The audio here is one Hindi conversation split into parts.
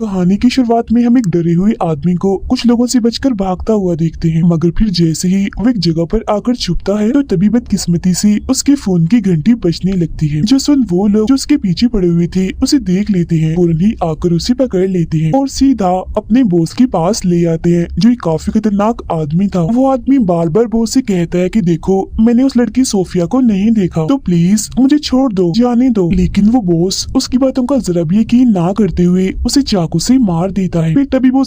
कहानी की शुरुआत में हम एक डरे हुए आदमी को कुछ लोगों से बचकर भागता हुआ देखते हैं, मगर फिर जैसे ही वो एक जगह पर आकर छुपता है तो तभी बदकिस्मती से उसके फोन की घंटी बजने लगती है। जो सुन वो लोग जो उसके पीछे पड़े हुए थे उसे देख लेते हैं, फौरन ही आकर उसे पकड़ लेते हैं और सीधा अपने बॉस के पास ले आते हैं, जो एक काफी खतरनाक आदमी था। वो आदमी बार बार बॉस से कहता है कि देखो मैंने उस लड़की सोफिया को नहीं देखा, तो प्लीज मुझे छोड़ दो, जाने दो। लेकिन वो बॉस उसकी बातों का जरा भी यकीन ना करते हुए उसे चाकू से मार देता है। फिर तभी वो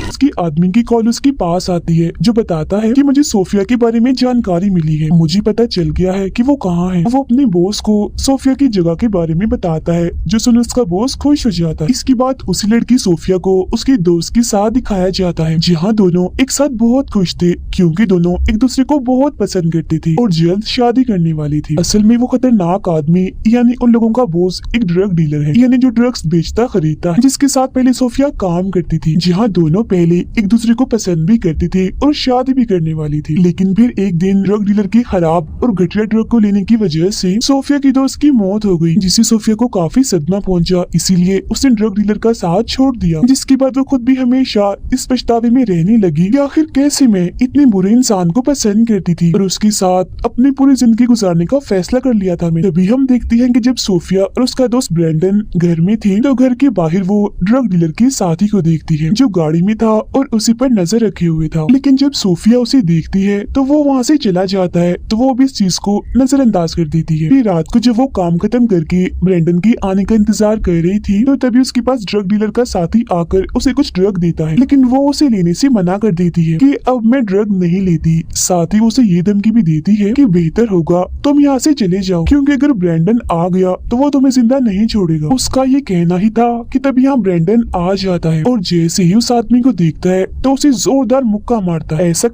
उसकी आदमी की कॉल उसके पास आती है, जो बताता है कि मुझे सोफिया के बारे में जानकारी मिली है, मुझे पता चल गया है कि वो कहाँ है। वो अपने बॉस को सोफिया की जगह के बारे में बताता है, जो सुन उसका बॉस खुश हो जाता है। इसके बाद उसी लड़की सोफिया को उसके दोस्त के साथ दिखाया जाता है, जहाँ दोनों एक साथ बहुत खुश थे, क्योंकि दोनों एक दूसरे को बहुत पसंद करते थे और जल्द शादी करने वाली थी। असल में वो खतरनाक आदमी यानी उन लोगों का बॉस एक ड्रग डीलर है, यानी जो ड्रग्स बेचता खरीदता है, जिसके साथ पहले सोफिया काम करती थी, जहाँ दोनों पहले एक दूसरे को पसंद भी करते थे और शादी भी करने वाली थी। लेकिन फिर एक दिन ड्रग डीलर के खराब और घटिया ड्रग को लेने की वजह से सोफिया की दोस्त की मौत हो गई, जिससे सोफिया को काफी सदमा पहुंचा। इसीलिए उसने ड्रग डीलर का साथ छोड़ दिया, जिसके बाद वो खुद भी हमेशा इस पछतावे में रहने लगी कि आखिर कैसे मैं इतने बुरे इंसान को पसंद करती थी और उसके साथ अपनी पूरी जिंदगी गुजारने का फैसला कर लिया था। तभी हम देखते हैं कि जब सोफिया और उसका दोस्त ब्रेंडन घर में थे, तो घर के बाहर वो ड्रग डीलर के साथी को देखती है, जो गाड़ी में था और उसी पर नजर रखे हुए था। लेकिन जब सोफिया उसे देखती है तो वो वहाँ से चला जाता है, तो वो भी इस चीज को नजरअंदाज कर देती है। फिर रात को जब वो काम खत्म करके ब्रेंडन के आने का इंतजार कर रही थी, तो तभी उसके पास ड्रग डीलर का साथी आकर उसे कुछ ड्रग देता है, लेकिन वो उसे लेने से मना कर देती है कि अब मैं ड्रग नहीं लेती। साथ ही उसे ये धमकी भी देती है कि बेहतर होगा तुम यहाँ से चले जाओ, क्योंकि अगर ब्रेंडन आ गया तो वो तुम्हें जिंदा नहीं छोड़ेगा। उसका ये कहना ही था कि तभी यहाँ ब्रेंडन आ जाता है और जैसे ही उस आदमी को देखता है तो उसे जोरदार मुक्का मारता है। ऐसा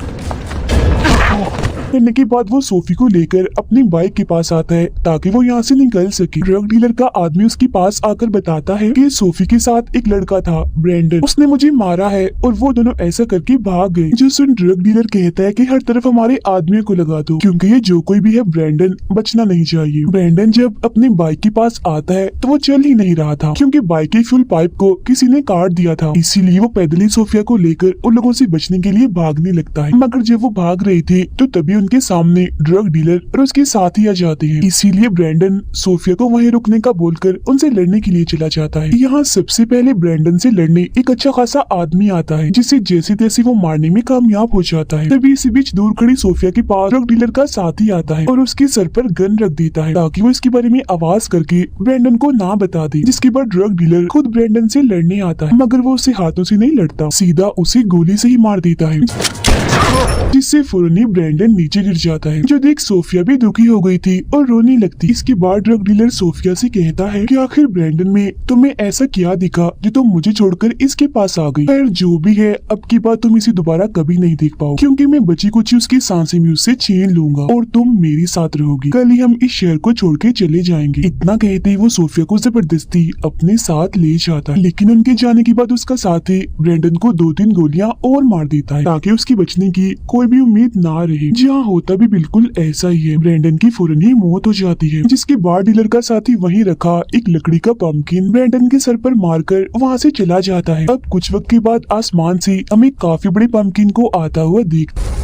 करने के बाद वो सोफी को लेकर अपनी बाइक के पास आता है ताकि वो यहाँ से निकल सके। ड्रग डीलर का आदमी उसके पास आकर बताता है कि सोफी के साथ एक लड़का था ब्रेंडन, उसने मुझे मारा है, और वो दोनों ऐसा करके भाग गए। जो सुन ड्रग डीलर कहता है कि हर तरफ हमारे आदमियों को लगा दो, क्योंकि ये जो कोई भी है ब्रेंडन बचना नहीं चाहिए। ब्रेंडन जब अपनी बाइक के पास आता है तो वो चल ही नहीं रहा था, क्योंकि बाइक के फ्यूल पाइप को किसी ने काट दिया था। इसीलिए वो पैदल ही सोफिया को लेकर उन लोगों से बचने के लिए भागने लगता है। मगर जब वो भाग रहे थे तो तभी उनके सामने ड्रग डीलर और उसके साथी आ जाते हैं। इसीलिए ब्रेंडन सोफिया को वहीं रुकने का बोलकर उनसे लड़ने के लिए चला जाता है। यहाँ सबसे पहले ब्रेंडन से लड़ने एक अच्छा खासा आदमी आता है, जिसे जैसे तैसे वो मारने में कामयाब हो जाता है। तभी इसी बीच दूर खड़ी सोफिया के पास ड्रग डीलर का साथी आता है और उसके सर पर गन रख देता है, ताकि वो इसके बारे में आवाज करके ब्रेंडन को ना बता दे। जिसके बाद ड्रग डीलर खुद ब्रेंडन से लड़ने आता है, मगर वो उसे हाथों से नहीं लड़ता, सीधा उसे गोली से ही मार देता है, जिससे फौरन ही ब्रेंडन नीचे गिर जाता है। जो देख सोफिया भी दुखी हो गई थी और रोने लगती। इसके बाद ड्रग डीलर सोफिया से कहता है कि आखिर ब्रेंडन में तुम्हें ऐसा क्या दिखा जो तुम मुझे छोड़कर इसके पास आ गई। पर जो भी है, अब की बात तुम इसे दोबारा कभी नहीं देख पाओ, क्योंकि मैं बची कुछ उसकी सांसें भी उससे छीन लूंगा और तुम मेरे साथ रहोगी। कल ही हम इस शहर को छोड़ के चले जाएंगे। इतना कहते ही वो सोफिया को जबरदस्ती अपने साथ ले जाता है, लेकिन उनके जाने के बाद उसका साथी ब्रेंडन को 2-3 गोलियां और मार देता है, ताकि उसकी बचने की कोई भी उम्मीद ना रहे। जहाँ होता भी बिल्कुल ऐसा ही है, ब्रेंडन की फौरन ही मौत हो जाती है। जिसके बाद डीलर का साथी वहीं रखा एक लकड़ी का पंपकिन ब्रेंडन के सर पर मारकर वहाँ से चला जाता है। अब कुछ वक्त के बाद आसमान से हम एक काफी बड़े पंपकिन को आता हुआ देखते हैं।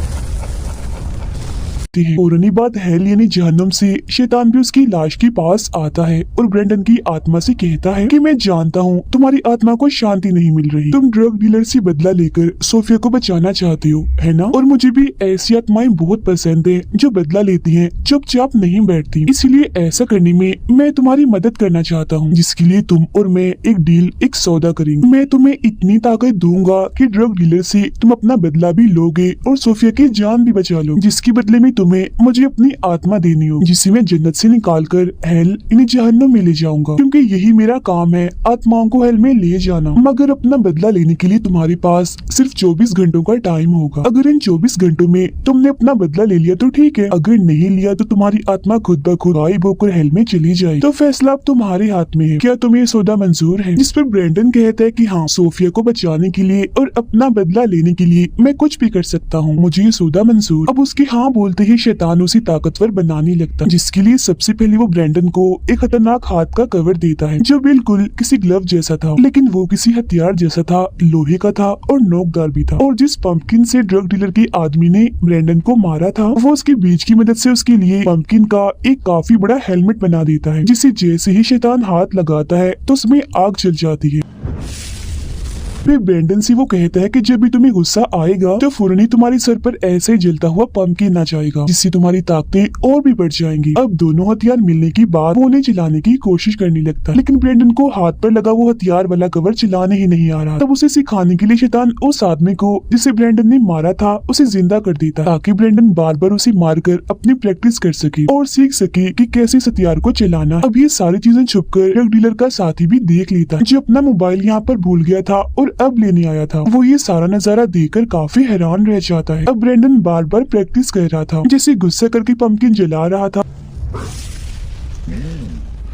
और बाद हेल यानी जहन्नुम से शैतान भी उसकी लाश के पास आता है और ब्रेंडन की आत्मा से कहता है कि मैं जानता हूँ तुम्हारी आत्मा को शांति नहीं मिल रही, तुम ड्रग डीलर से बदला लेकर सोफिया को बचाना चाहती हो, है ना? और मुझे भी ऐसी आत्माएं बहुत पसंद है जो बदला लेती हैं, चुपचाप नहीं बैठती। इसीलिए ऐसा करने में मैं तुम्हारी मदद करना चाहता हूँ, जिसके लिए तुम और मैं एक डील, एक सौदा करेंगे। मैं तुम्हें इतनी ताकत दूंगा कि ड्रग डीलर से तुम अपना बदला भी लोगे और सोफिया की जान भी बचा लो, जिसके बदले में तुम्हें मुझे अपनी आत्मा देनी हो, जिसे मैं जन्नत से निकालकर हेल यानी जहन्नुम में ले जाऊंगा, क्योंकि यही मेरा काम है, आत्माओं को हेल में ले जाना। मगर अपना बदला लेने के लिए तुम्हारे पास सिर्फ 24 घंटों का टाइम होगा। अगर इन 24 घंटों में तुमने अपना बदला ले लिया तो ठीक है, अगर नहीं लिया तो तुम्हारी आत्मा खुद ब खुद गायब होकर हेल में चली जाए। तो फैसला अब तुम्हारे हाथ में है, क्या तुम्हें सौदा मंजूर है? जिस पर ब्रेंडन कहता है कि हाँ, सोफिया को बचाने के लिए और अपना बदला लेने के लिए मैं कुछ भी कर सकता हूँ, मुझे ये सौदा मंजूर। अब उसके हाँ बोलते ही ही शैतान उसे ताकतवर बनाने लगता है, जिसके लिए सबसे पहले वो ब्रैंडन को एक खतरनाक हाथ का कवर देता है जो बिल्कुल किसी ग्लव जैसा था, लेकिन वो किसी हथियार जैसा था, लोहे का था और नोकदार भी था। और जिस पंपकिन से ड्रग डीलर के आदमी ने ब्रैंडन को मारा था, वो उसके बीज की मदद से उसके लिए पंपकिन का एक काफी बड़ा हेलमेट बना देता है, जिसे जैसे ही शैतान हाथ लगाता है तो उसमें आग जल जाती है। फिर ब्रैंडन से वो कहता है कि जब भी तुम्हें गुस्सा आएगा तो फौरन ही तुम्हारे सर पर ऐसे ही जलता हुआ पंपकिन आ जाएगा, जिससे तुम्हारी ताकतें और भी बढ़ जाएंगी। अब दोनों हथियार मिलने के बाद वो उन्हें चलाने की कोशिश करने लगता है, लेकिन ब्रैंडन को हाथ पर लगा वो हथियार वाला कवर चलाने ही नहीं आ रहा। तब उसे सिखाने के लिए शैतान उस आदमी को जिसे ब्रैंडन ने मारा था उसे जिंदा कर देता, ताकि ब्रैंडन बार बार उसे मारकर अपनी प्रैक्टिस कर सके और सीख सके कि कैसे इस हथियार को चलाना। अब ये सारी चीजें छुपकर ड्रग डीलर का साथी भी देख लेता है, जो अपना मोबाइल यहाँ पर भूल गया था और अब लेने आया था। वो ये सारा नजारा देखकर काफी हैरान रह जाता है। अब ब्रैंडन बार बार प्रैक्टिस कर रहा था, जैसे गुस्सा करके पंपकिन जला रहा था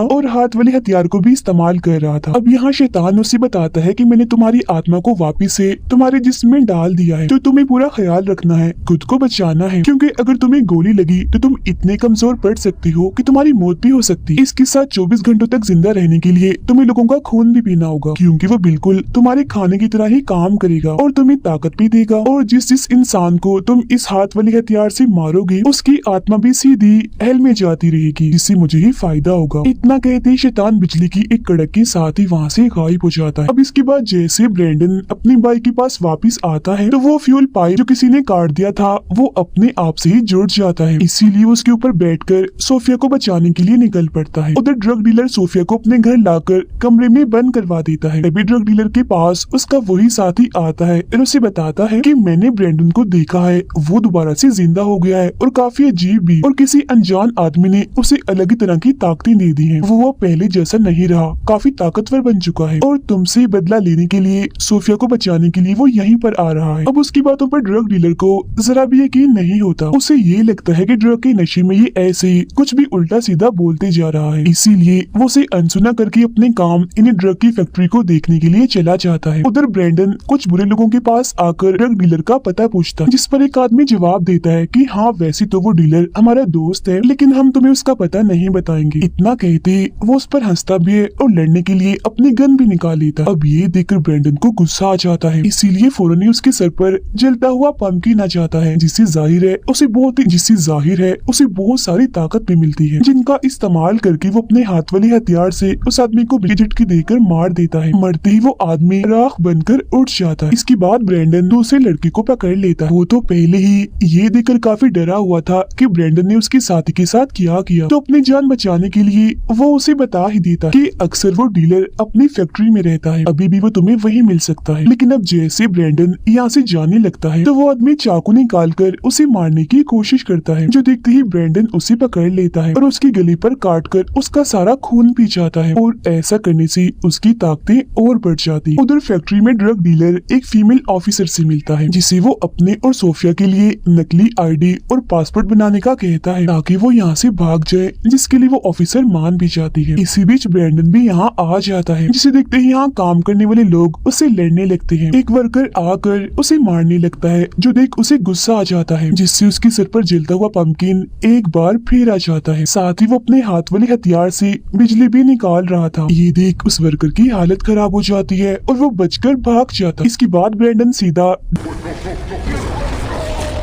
और हाथ वाले हथियार को भी इस्तेमाल कर रहा था। अब यहाँ शैतान उसे बताता है कि मैंने तुम्हारी आत्मा को वापिस से तुम्हारे जिस्म में डाल दिया है, तो तुम्हें पूरा ख्याल रखना है, खुद को बचाना है, क्योंकि अगर तुम्हें गोली लगी तो तुम इतने कमजोर पड़ सकती हो कि तुम्हारी मौत भी हो सकती है। इसके साथ 24 घंटों तक जिंदा रहने के लिए तुम्हें लोगों का खून भी पीना होगा, क्योंकि वो बिल्कुल तुम्हारे खाने की तरह ही काम करेगा और तुम्हें ताकत भी देगा। और जिस जिस इंसान को तुम इस हाथ वाले हथियार से मारोगे उसकी आत्मा भी सीधी हेल में जाती रहेगी, जिससे मुझे ही फायदा होगा। इतना कहते ही शैतान बिजली की एक कड़क के साथ ही वहाँ से गायब हो जाता है। अब इसके बाद जैसे ब्रैंडन अपनी बाइक के पास वापस आता है तो वो फ्यूल पाइप जो किसी ने काट दिया था वो अपने आप से ही जुड़ जाता है, इसीलिए उसके ऊपर बैठकर सोफिया को बचाने के लिए निकल पड़ता है। उधर ड्रग डीलर सोफिया को अपने घर लाकर कमरे में बंद करवा देता है। तभी ड्रग डीलर के पास उसका वही साथी आता है और उसे बताता है कि मैंने ब्रैंडन को देखा है, वो दोबारा से जिंदा हो गया है और काफी अजीब भी, और किसी अनजान आदमी ने उसे अलग ही तरह की ताकतें दे दी है। वो पहले जैसा नहीं रहा, काफी ताकतवर बन चुका है और तुमसे बदला लेने के लिए, सोफिया को बचाने के लिए वो यहीं पर आ रहा है। अब उसकी बातों पर ड्रग डीलर को जरा भी यकीन नहीं होता। उसे ये लगता है कि ड्रग के नशे में ये ऐसे ही कुछ भी उल्टा सीधा बोलते जा रहा है, इसीलिए वो उसे अनसुना करके अपने काम इन ड्रग की फैक्ट्री को देखने के लिए चला जाता है। उधर ब्रैंडन कुछ बुरे लोगों के पास आकर ड्रग डीलर का पता पूछता है, जिस पर एक आदमी जवाब देता है कि हाँ वैसे तो वो डीलर हमारा दोस्त है, लेकिन हम तुम्हें उसका पता नहीं बताएंगे। इतना कहते वो उस पर हंसता भी है और लड़ने के लिए अपनी गन भी निकाल लेता। अब ये देखकर ब्रैंडन को गुस्सा आ जाता है, इसीलिए फौरन ही उसके सर पर जलता हुआ पंपकिन आ जाता है, जिससे जाहिर है उसे बहुत सारी ताकत भी मिलती है, जिनका इस्तेमाल करके वो अपने हाथ वाले हथियार से उस आदमी को झटके देकर मार देता है। मरते ही वो आदमी राख बनकर उठ जाता है। इसके बाद ब्रैंडन दूसरे लड़के को पकड़ लेता है। वो तो पहले ही ये देखकर काफी डरा हुआ था कि ब्रैंडन ने उसके साथी के साथ क्या किया, तो अपनी जान बचाने के लिए वो उसे बता ही देता कि अक्सर वो डीलर अपनी फैक्ट्री में रहता है, अभी भी वो तुम्हें वहीं मिल सकता है। लेकिन अब जैसे ब्रैंडन यहाँ से जाने लगता है तो वो आदमी चाकू निकालकर उसे मारने की कोशिश करता है, जो देखते ही ब्रैंडन उसे पकड़ लेता है और उसकी गले पर काटकर उसका सारा खून पी जाता है, और ऐसा करने से उसकी ताकतें और बढ़ जाती है। उधर फैक्ट्री में ड्रग डीलर एक फीमेल ऑफिसर से मिलता है, जिसे वो अपने और सोफिया के लिए नकली आईडी और पासपोर्ट बनाने का कहता है, ताकि वो यहाँ से भाग जाए, जिसके लिए वो ऑफिसर मान भी जाती है। इसी बीच ब्रैंडन भी यहाँ आ जाता है, जिसे देखते ही यहाँ काम करने वाले लोग उससे लड़ने लगते हैं। एक वर्कर आकर उसे मारने लगता है, जो देख उसे गुस्सा आ जाता है, जिससे उसके सर पर जलता हुआ पंपकिन एक बार फिर आ जाता है। साथ ही वो अपने हाथ वाले हथियार से बिजली भी निकाल रहा था। ये देख उस वर्कर की हालत खराब हो जाती है और वो बचकर भाग जाता है। इसके बाद ब्रैंडन सीधा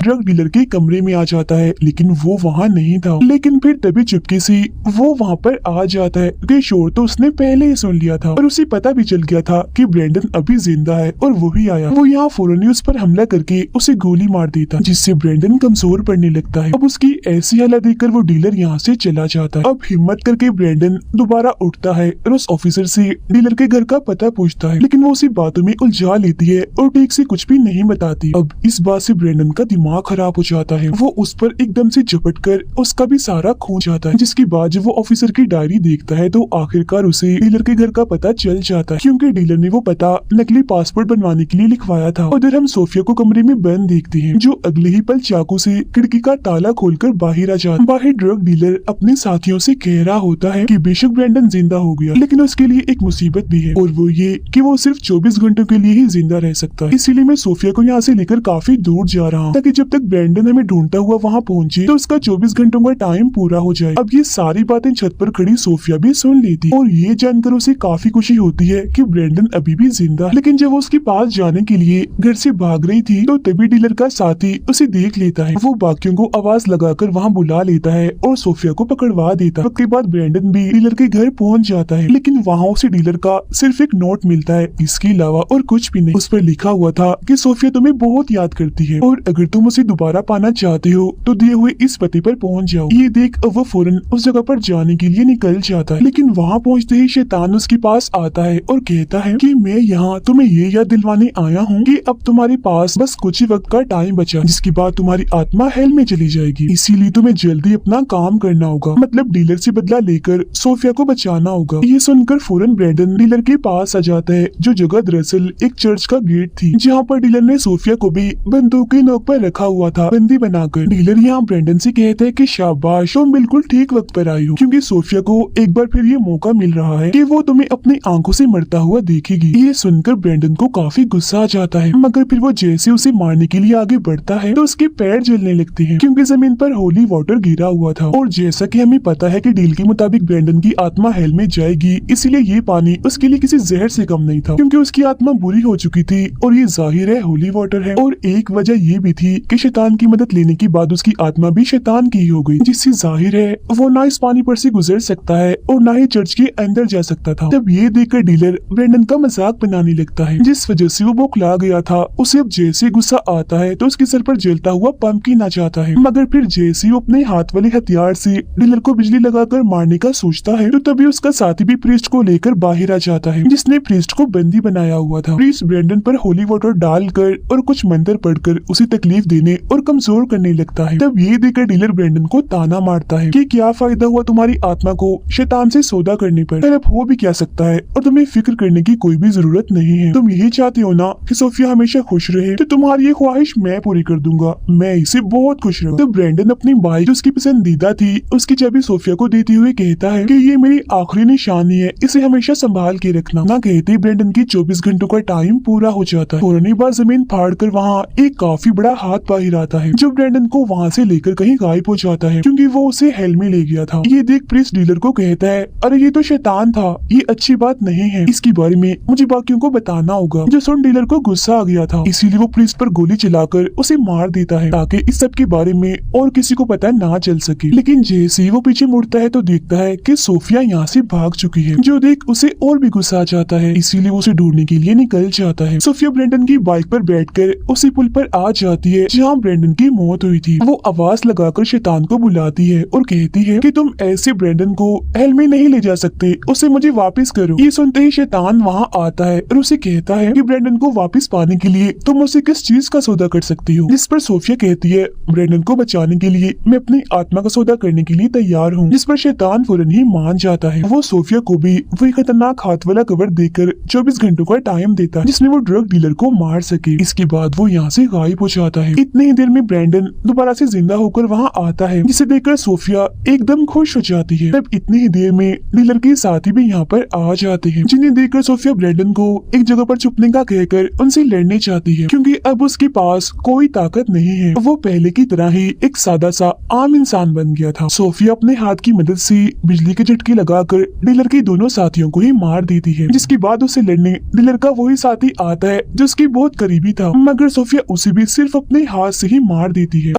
ड्रग डीलर के कमरे में आ जाता है, लेकिन वो वहाँ नहीं था। लेकिन फिर तभी चुपके से वो वहाँ पर आ जाता है, क्योंकि शोर तो उसने पहले ही सुन लिया था और उसे पता भी चल गया था कि ब्रैंडन अभी जिंदा है और वो ही आया। वो यहाँ फौरन उस पर हमला करके उसे गोली मार देता, जिससे ब्रैंडन कमजोर पड़ने लगता है। अब उसकी ऐसी हालत देखकर वो डीलर यहाँ से चला जाता है। अब हिम्मत करके ब्रैंडन दोबारा उठता है और उस ऑफिसर से डीलर के घर का पता पूछता है, लेकिन वो उसी बातों में उलझा लेती है और ठीक से कुछ भी नहीं बताती। अब इस बात से ब्रैंडन का दिमाग खराब हो जाता है। वो उस पर एकदम से झपट कर उसका भी सारा खून जाता है, जिसके बाद जब वो ऑफिसर की डायरी देखता है तो आखिरकार उसे डीलर के घर का पता चल जाता है, क्योंकि डीलर ने वो पता नकली पासपोर्ट बनवाने के लिए लिखवाया था। उधर हम सोफिया को कमरे में बंद देखते हैं, जो अगले ही पल चाकू से खिड़की का ताला खोलकर बाहर आ जाता है। बाहर ड्रग डीलर अपने साथियों से कह रहा होता है कि बेशक ब्रैंडन जिंदा हो गया, लेकिन उसके लिए एक मुसीबत भी है, और वो ये कि वो सिर्फ 24 घंटों के लिए ही जिंदा रह सकता है। इसीलिए मैं सोफिया को यहाँ से लेकर काफी दूर जा रहा हूँ, ताकि जब तक ब्रैंडन हमें ढूंढता हुआ वहाँ पहुँचे तो उसका 24 घंटों का टाइम पूरा हो जाए। अब ये सारी बातें छत पर खड़ी सोफिया भी सुन लेती और ये जानकर उसे काफी खुशी होती है कि ब्रैंडन अभी भी जिंदा है। लेकिन जब वो उसके पास जाने के लिए घर से भाग रही थी तो तभी डीलर का साथी उसे देख लेता है। वो बाकियों को आवाज लगाकर वहाँ बुला लेता है और सोफिया को पकड़वा देता है। उसके बाद ब्रैंडन भी डीलर के घर पहुँच जाता है, लेकिन वहाँ उसे डीलर का सिर्फ एक नोट मिलता है, इसके अलावा और कुछ भी नहीं। उस पर लिखा हुआ था कि सोफिया तुम्हें बहुत याद करती है और अगर तुम उसे दोबारा पाना चाहते हो तो दिए हुए इस पते पर पहुँच जाओ। ये देख वो फौरन उस जगह पर जाने के लिए निकल जाता है, लेकिन वहाँ पहुँचते ही शैतान उसके पास आता है और कहता है कि मैं यहाँ तुम्हें ये याद दिलवाने आया हूँ कि अब तुम्हारे पास बस कुछ ही वक्त का टाइम बचा, जिसके बाद तुम्हारी आत्मा हेल में चली जाएगी, इसीलिए तुम्हें जल्दी अपना काम करना होगा, मतलब डीलर से बदला लेकर सोफिया को बचाना होगा। ये सुनकर फौरन ब्रैंडन डीलर के पास आ जाता है, जो जगह दरअसल एक चर्च का गेट थी, जहाँ पर डीलर ने सोफिया को भी बंदूक की नोक पर रखा हुआ था बंदी बनाकर। डीलर यहाँ ब्रैंडन से कहते हैं कि शाबाश, तुम बिल्कुल ठीक वक्त पर आई हो, क्योंकि सोफिया को एक बार फिर ये मौका मिल रहा है कि वो तुम्हें अपनी आंखों से मरता हुआ देखेगी। ये सुनकर ब्रैंडन को काफी गुस्सा आ जाता है, मगर फिर वो जैसे उसे मारने के लिए आगे बढ़ता है तो उसके पैर जलने लगते हैं, क्योंकि जमीन पर होली वाटर गिरा हुआ था। और जैसा कि हमें पता है कि डील के मुताबिक ब्रैंडन की आत्मा हेल में जाएगी, इसीलिए ये पानी उसके लिए किसी जहर से कम नहीं था, क्योंकि उसकी आत्मा बुरी हो चुकी थी और ये जाहिर है होली वाटर है। और एक वजह ये भी थी कि शैतान की मदद लेने के बाद उसकी आत्मा भी शैतान की ही हो गई, जिससे जाहिर है वो ना इस पानी पर से गुजर सकता है और ना ही चर्च के अंदर जा सकता था। तब ये देखकर डीलर ब्रैंडन का मजाक बनाने लगता है, जिस वजह से वो बौखला गया था। उसे अब जैसे गुस्सा आता है तो उसके सर पर जलता हुआ पंपकिन आ जाता है, मगर फिर जैसे वो अपने हाथ वाले हथियार से डीलर को बिजली लगाकर मारने का सोचता है तो तभी उसका साथी भी प्रीस्ट को लेकर बाहर आ जाता है, जिसने प्रीस्ट को बंदी बनाया हुआ था। प्रीस्ट ब्रैंडन पर होली वाटर डालकर और कुछ मंत्र पढ़कर उसे तकलीफ देने और कमजोर करने लगता है। तब ये देखकर डीलर ब्रैंडन को ताना मारता है कि क्या फायदा हुआ तुम्हारी आत्मा को शैतान से सौदा करने पर, अब हो भी क्या सकता है और तुम्हें फिक्र करने की कोई भी जरूरत नहीं है। तुम यही चाहते हो ना कि सोफिया हमेशा खुश रहे, तो तुम्हारी ये ख्वाहिश मैं पूरी कर दूंगा, मैं इसे बहुत खुश रहूंगा। तो ब्रैंडन अपनी बाइक जो उसकी पसंदीदा थी उसकी चाबी सोफिया को देते हुए कहता है कि ये मेरी आखिरी निशानी है, इसे हमेशा संभाल के रखना। ना कहते ब्रैंडन की 24 घंटों का टाइम पूरा हो जाता है। फौरन बाद जमीन फाड़ कर वहाँ एक काफी बड़ा हाथ बाहर आता है, जो ब्रैंडन को वहाँ से लेकर कहीं गायब हो जाता है, क्योंकि वो उसे हेल में ले गया था। ये देख प्रीस्ट डीलर को कहता है, अरे ये तो शैतान था, ये अच्छी बात नहीं है, इसके बारे में मुझे बाकियों को बताना होगा। जो सुन डीलर को गुस्सा आ गया था, इसीलिए वो प्रीस्ट पर गोली चलाकर उसे मार देता है, ताकि इस सब के बारे में और किसी को पता ना चल सके। लेकिन जैसे ही वो पीछे मुड़ता है तो देखता है कि सोफिया यहाँ से भाग चुकी है, जो देख उसे और भी गुस्सा आ जाता है, इसीलिए वो उसे ढूंढने के लिए निकल जाता है। सोफिया ब्रैंडन की बाइक पर बैठकर उसी पुल पर आ जाती है जहाँ ब्रैंडन की मौत हुई थी। वो आवाज लगाकर शैतान को बुलाती है और कहती है कि तुम ऐसे ब्रैंडन को हेल में नहीं ले जा सकते, उसे मुझे वापस करो। ये सुनते ही शैतान वहाँ आता है और उसे कहता है कि ब्रैंडन को वापस पाने के लिए तुम उसे किस चीज का सौदा कर सकती हो। जिस पर सोफिया कहती है, ब्रैंडन को बचाने के लिए मैं अपनी आत्मा का सौदा करने के लिए तैयार हूँ। जिस पर शैतान फौरन ही मान जाता है। वो सोफिया को भी वही खतरनाक हाथ वाला कवर देकर 24 घंटों का टाइम देता है, जिसमें वो ड्रग डीलर को मार सके। इसके बाद वो यहाँ से गायब हो जाता है। इतनी ही देर में ब्रैंडन दोबारा से जिंदा होकर वहाँ आता है, जिसे देखकर सोफिया एकदम खुश हो जाती है। तब इतनी ही देर में डीलर के साथी भी यहाँ पर आ जाते हैं, जिन्हें देखकर सोफिया ब्रैंडन को एक जगह पर छुपने का कहकर उनसे लड़ने चाहती है, क्योंकि अब उसके पास कोई ताकत नहीं है। वो पहले की तरह ही एक सादा सा आम इंसान बन गया था। सोफिया अपने हाथ की मदद से बिजली के झटके लगाकर डीलर के दोनों साथियों को ही मार देती है, जिसके बाद उसे लड़ने डीलर का वही साथी आता है जो उसकी बहुत करीबी था, मगर सोफिया उसे भी सिर्फ अपने हाथ से ही मार देती है।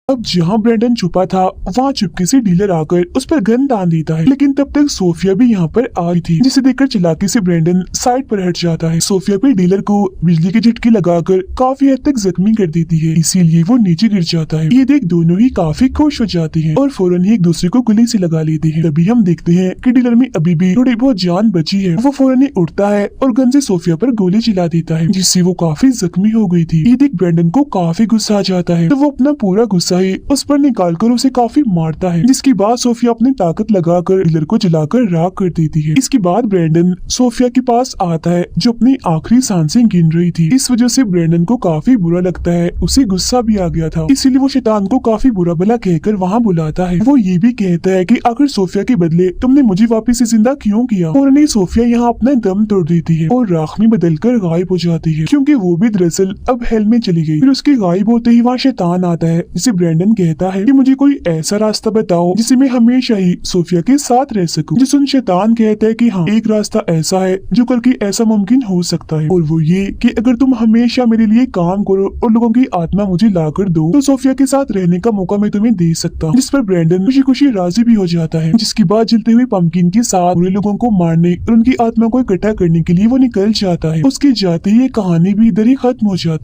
अब जहाँ ब्रैंडन छुपा था वहाँ चुपके से डीलर आकर उस पर गन तान देता है, लेकिन तब तक सोफिया भी यहाँ पर आ रही थी, जिसे देखकर चालाकी से ब्रैंडन साइड पर हट जाता है। सोफिया भी डीलर को बिजली के झटके लगाकर काफी हद तक जख्मी कर देती है, इसीलिए वो नीचे गिर जाता है। ये देख दोनों ही काफी खुश हो जाते हैं और फौरन ही एक दूसरे को गले से लगा लेते हैं। तभी हम देखते हैं कि डीलर में अभी भी थोड़ी बहुत जान बची है। वो फौरन ही उठता है और गन से सोफिया पर गोली चला देता है, जिससे वो काफी जख्मी हो गई थी। ये देख ब्रैंडन को काफी गुस्सा आ जाता है, तो वो अपना पूरा गुस्सा होता है उस पर निकालकर उसे काफी मारता है, जिसके बाद सोफिया अपनी ताकत लगाकर डीलर को जलाकर राख कर देती है। इसके बाद ब्रैंडन सोफिया के पास आता है जो अपनी आखिरी सांसें गिन रही थी। इस वजह से ब्रैंडन को काफी बुरा लगता है, उसे गुस्सा भी आ गया था, इसीलिए वो शैतान को काफी बुरा भला कहकर वहाँ बुलाता है। वो ये भी कहता है कि आखिर सोफिया के बदले तुमने मुझे वापस से जिंदा क्यों किया। और नहीं सोफिया यहाँ अपना दम तोड़ देती है और राख में बदलकर गायब हो जाती है, क्योंकि वो भी दरअसल अब हेल में चली गई। फिर उसके गायब होते ही वहाँ शैतान आता है, जिसे ब्रैंडन कहता है कि मुझे कोई ऐसा रास्ता बताओ जिसे मैं हमेशा ही सोफिया के साथ रह सकूं। जिस उन शैतान कहता है कि हाँ, एक रास्ता ऐसा है जो कल की ऐसा मुमकिन हो सकता है, और वो ये कि अगर तुम हमेशा मेरे लिए काम करो और लोगों की आत्मा मुझे ला कर दो तो सोफिया के साथ रहने का मौका मैं तुम्हें दे सकता हूँ। जिस पर ब्रैंडन खुशी खुशी राजी भी हो जाता है, जिसके बाद जलते हुए पंपकिन के साथ बुरे लोगों को मारने और उनकी आत्मा को इकट्ठा करने के लिए वो निकल जाता है। उसके जाते ही ये कहानी भी इधर ही खत्म हो जाती है।